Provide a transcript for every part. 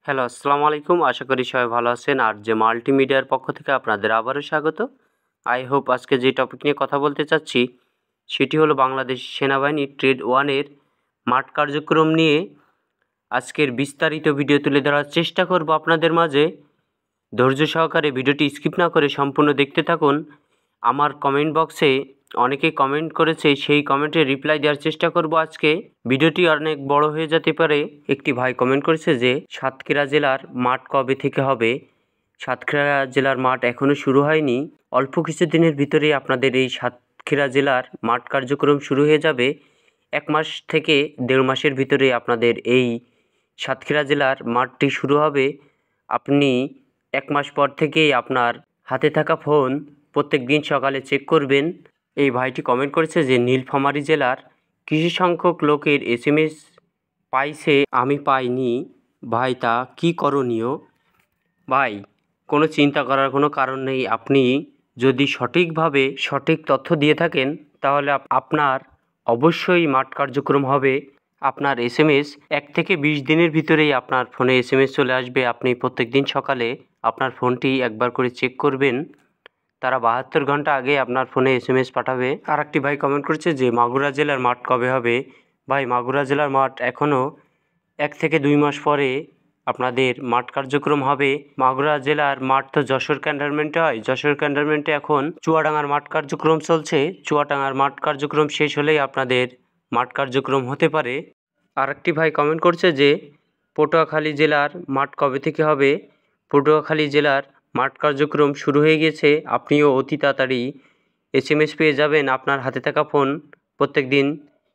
Hello, আসসালামু আলাইকুম। আশা করি সবাই ভালো আছেন। আর যে মাল্টিমিডিয়ার পক্ষ থেকে আপনাদের আবারও স্বাগত। আই হোপ আজকে যে টপিক নিয়ে কথা বলতে চাচ্ছি সেটি হলো বাংলাদেশ সেনাবাহিনী ট্রেড 1 এর মাঠ কার্যক্রম নিয়ে আজকের বিস্তারিত ভিডিও তুলে ধরার চেষ্টা করব আপনাদের মাঝে। ধৈর্য সহকারে ভিডিওটি স্কিপ না করে সম্পূর্ণ দেখতে থাকুন। আমার কমেন্ট বক্সে অনেকেই কমেন্ট করেছে, সেই কমেন্টের রিপ্লাই দেওয়ার চেষ্টা করব আজকে। ভিডিওটি অনেক বড় হয়ে যেতে পারে। একটি ভাই কমেন্ট করেছে যে সাতক্ষীরা জেলার মাঠ কবে থেকে হবে। সাতক্ষীরা জেলার মাঠ এখনও শুরু হয়নি। অল্প কিছুদিনের ভিতরেই আপনাদের এই সাতক্ষীরা জেলার মাঠ কার্যক্রম শুরু হয়ে যাবে। 1 মাস থেকে 1.5 মাসের ভিতরে আপনাদের এই সাতক্ষীরা জেলার মাঠটি শুরু হবে। আপনি 1 মাস পর থেকেই আপনার হাতে থাকা ফোন প্রত্যেক দিন সকালে চেক করবেন। এই ভাইটি কমেন্ট করেছে যে নীলফামারী জেলার কিছু সংখ্যক লোকের SMS পাইছে, আমি পাইনি। ভাই, তা কী করণীয়? ভাই, কোনো চিন্তা করার কোনো কারণ নেই। আপনি যদি সঠিকভাবে সঠিক তথ্য দিয়ে থাকেন তাহলে আপনার অবশ্যই মাঠ কার্যক্রম হবে। আপনার SMS 1 থেকে 20 দিনের ভিতরেই আপনার ফোনে SMS চলে আসবে। আপনি প্রত্যেক দিন সকালে আপনার ফোনটি একবার করে চেক করবেন। তারা 72 ঘন্টা আগে আপনার ফোনে SMS পাঠাবে। আর একটি ভাই কমেন্ট করেছে যে মাগুরা জেলার মাঠ কবে হবে। ভাই, মাগুরা জেলার মাঠ এখনও 1 থেকে 2 মাস পরে আপনাদের মাঠ কার্যক্রম হবে। মাগুরা জেলার মাঠ তো যশোর ক্যান্টনমেন্টে হয়। যশোর ক্যান্টনমেন্টে এখন চুয়াডাঙ্গার মাঠ কার্যক্রম চলছে। চুয়াডাঙ্গার মাঠ কার্যক্রম শেষ হলেই আপনাদের মাঠ কার্যক্রম হতে পারে। আর একটি ভাই কমেন্ট করছে যে পটুয়াখালী জেলার মাঠ কবে থেকে হবে। পটুয়াখালী জেলার মাঠ কার্যক্রম শুরু হয়ে গেছে। আপনিও অতি তাড়াতাড়ি SMS পেয়ে যাবেন। আপনার হাতে থাকা ফোন প্রত্যেক দিন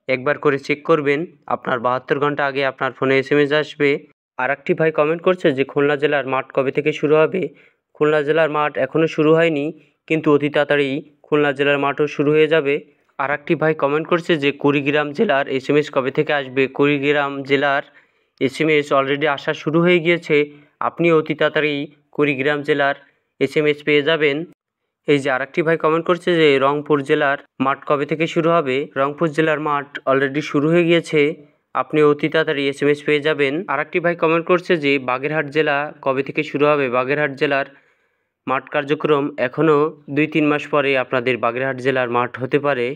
একবার করে চেক করবেন। আপনার 72 ঘন্টা আগে আপনার ফোনে SMS আসবে। আর একটি ভাই কমেন্ট করছে যে খুলনা জেলার মাঠ কবে থেকে শুরু হবে। খুলনা জেলার মাঠ এখনও শুরু হয়নি, কিন্তু অতি তাড়াতাড়ি খুলনা জেলার মাঠও শুরু হয়ে যাবে। আর একটি ভাই কমেন্ট করছে যে কুড়িগ্রাম জেলার SMS কবে থেকে আসবে। কুড়িগ্রাম জেলার SMS অলরেডি আসা শুরু হয়ে গিয়েছে। আপনি অতি তাড়াতাড়ি কুড়িগ্রাম জেলার SMS পেয়ে যাবেন। এই যে আরেকটি ভাই কমেন্ট করছে যে রংপুর জেলার মাঠ কবে থেকে শুরু হবে। রংপুর জেলার মাঠ অলরেডি শুরু হয়ে গিয়েছে। আপনি অতি তাড়াতাড়ি SMS পেয়ে যাবেন। আরেকটি ভাই কমেন্ট করছে যে বাগেরহাট জেলা কবে থেকে শুরু হবে। বাগেরহাট জেলার মাঠ কার্যক্রম এখনও 2-3 মাস পরে আপনাদের বাগেরহাট জেলার মাঠ হতে পারে।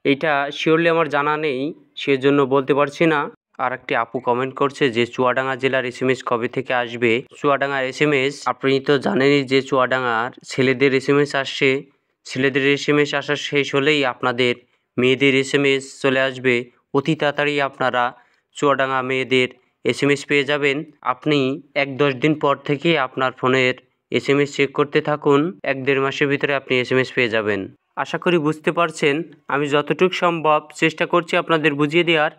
এইটা শিওরলি আমার জানা নেই, সেজন্য বলতে পারছি না। আর একটি আপু কমেন্ট করছে যে চুয়াডাঙ্গা জেলার SMS কবে থেকে আসবে। চুয়াডাঙ্গার SMS আপনি তো জানেনই যে চুয়াডাঙ্গার ছেলেদের SMS আসছে। ছেলেদের SMS আসা শেষ হলেই আপনাদের মেয়েদের SMS চলে আসবে। অতি তাড়াতাড়ি আপনারা চুয়াডাঙ্গা মেয়েদের SMS পেয়ে যাবেন। আপনি 1-10 দিন পর থেকে আপনার ফোনের SMS চেক করতে থাকুন। 1-1.5 মাসের ভিতরে আপনি SMS পেয়ে যাবেন। আশা করি বুঝতে পারছেন। আমি যতটুকু সম্ভব চেষ্টা করছি আপনাদের বুঝিয়ে দেওয়ার।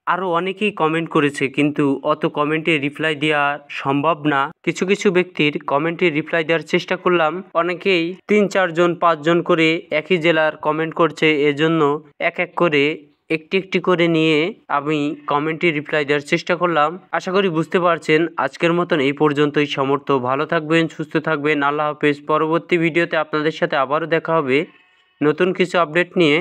আরও অনেকেই কমেন্ট করেছে, কিন্তু অত কমেন্টে রিপ্লাই দেওয়া সম্ভব না। কিছু কিছু ব্যক্তির কমেন্টে রিপ্লাই দেওয়ার চেষ্টা করলাম। অনেকেই 3-4 জন 5 জন করে একই জেলার কমেন্ট করছে, এজন্য এক এক করে একটি করে নিয়ে আমি কমেন্টে রিপ্লাই দেওয়ার চেষ্টা করলাম। আশা করি বুঝতে পারছেন। আজকের মতন এই পর্যন্তই। সমর্থ ভালো থাকবেন, সুস্থ থাকবেন। আল্লাহ হাফেজ। পরবর্তী ভিডিওতে আপনাদের সাথে আবারও দেখা হবে নতুন কিছু আপডেট নিয়ে।